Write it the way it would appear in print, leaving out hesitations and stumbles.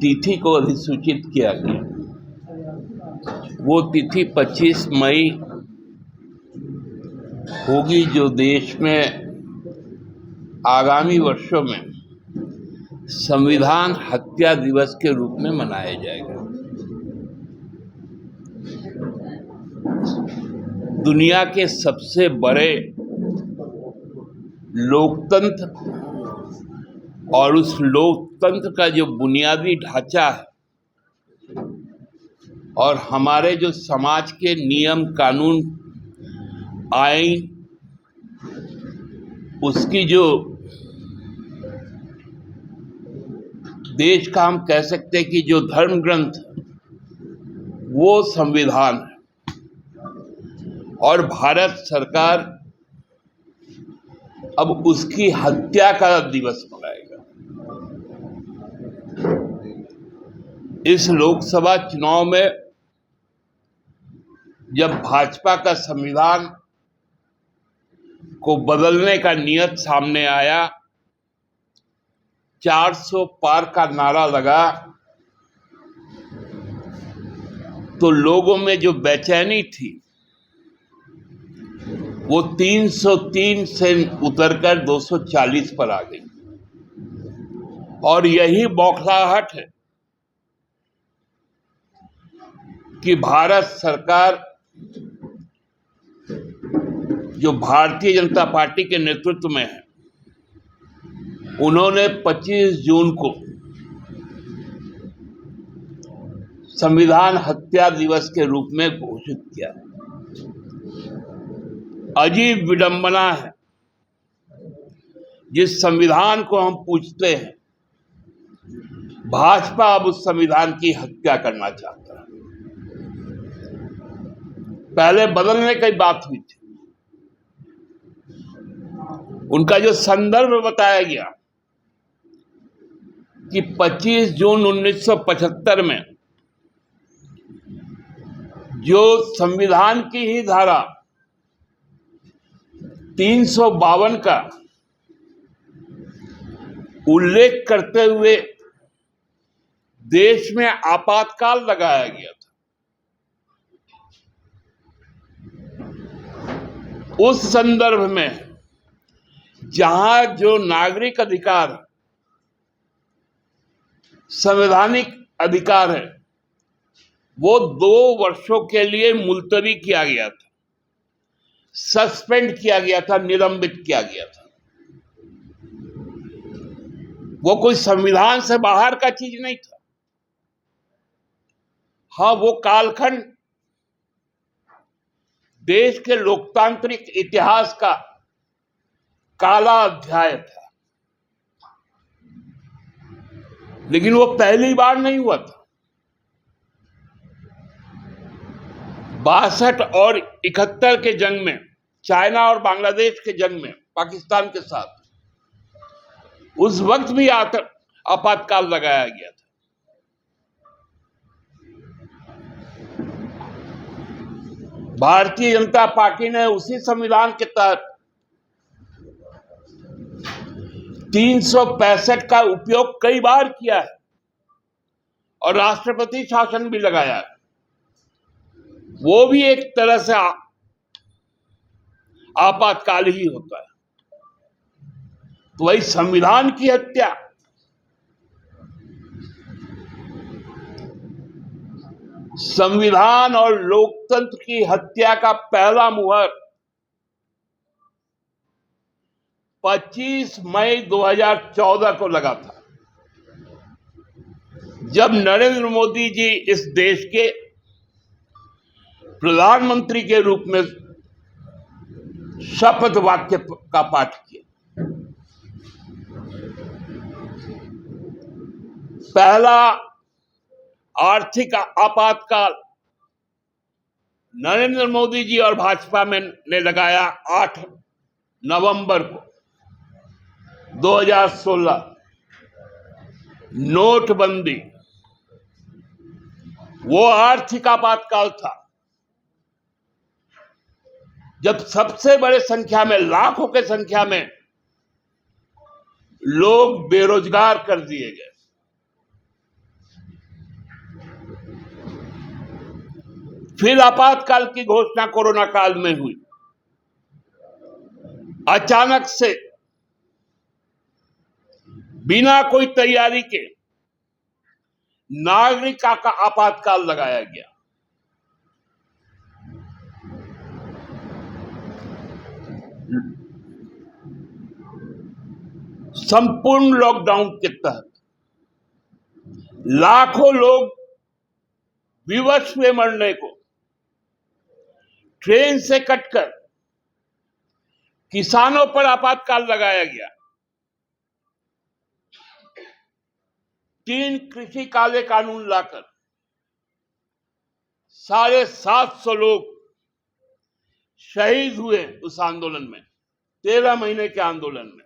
तिथि को अधिसूचित किया गया। वो तिथि 25 मई होगी, जो देश में आगामी वर्षों में संविधान हत्या दिवस के रूप में मनाया जाएगा। दुनिया के सबसे बड़े लोकतंत्र और उस लोकतंत्र का जो बुनियादी ढांचा है और हमारे जो समाज के नियम कानून आइन, उसकी जो देश का हम कह सकते हैं कि जो धर्म ग्रंथ, वो संविधान है। और भारत सरकार अब उसकी हत्या का दिवस मनाएगा। इस लोकसभा चुनाव में जब भाजपा का संविधान को बदलने का नियत सामने आया, 400 पार का नारा लगा, तो लोगों में जो बेचैनी थी वो 303 से उतरकर 240 पर आ गई। और यही बौखलाहट है कि भारत सरकार, जो भारतीय जनता पार्टी के नेतृत्व में है, उन्होंने 25 जून को संविधान हत्या दिवस के रूप में घोषित किया। अजीब विडंबना है, जिस संविधान को हम पूजते हैं, भाजपा अब उस संविधान की हत्या करना चाहता है। पहले बदलने की बात हुई थी, उनका जो संदर्भ बताया गया कि 25 जून 1975 में जो संविधान की ही धारा 352 का उल्लेख करते हुए देश में आपातकाल लगाया गया था। उस संदर्भ में जहां जो नागरिक अधिकार, संवैधानिक अधिकार है, वो 2 वर्षों के लिए मुलतवी किया गया था, सस्पेंड किया गया था, निलंबित किया गया था। वो कोई संविधान से बाहर का चीज नहीं था। हाँ, वो कालखंड देश के लोकतांत्रिक इतिहास का काला अध्याय था, लेकिन वो पहली बार नहीं हुआ था। 62 और 71 के जंग में, चाइना और बांग्लादेश के जंग में पाकिस्तान के साथ, उस वक्त भी आपातकाल लगाया गया था। भारतीय जनता पार्टी ने उसी संविधान के तहत 365 का उपयोग कई बार किया है और राष्ट्रपति शासन भी लगाया है। वो भी एक तरह से आपातकाल ही होता है। तो वही संविधान की हत्या, संविधान और लोकतंत्र की हत्या का पहला मुहर 25 मई 2014 को लगा था, जब नरेंद्र मोदी जी इस देश के प्रधानमंत्री के रूप में शपथ वाक्य का पाठ किया। पहला आर्थिक आपातकाल नरेंद्र मोदी जी और भाजपा में ने लगाया 8 नवंबर को 2016। नोटबंदी वो आर्थिक आपातकाल था, जब सबसे बड़े संख्या में, लाखों के संख्या में लोग बेरोजगार कर दिए गए। फिर आपातकाल की घोषणा कोरोना काल में हुई। अचानक से बिना कोई तैयारी के नागरिकता का आपातकाल लगाया गया। संपूर्ण लॉकडाउन के तहत लाखों लोग विवश हुए मरने को, ट्रेन से कटकर किसानों पर आपातकाल लगाया गया। 3 कृषि काले कानून लाकर 750 लोग शहीद हुए उस आंदोलन में, 13 महीने के आंदोलन में।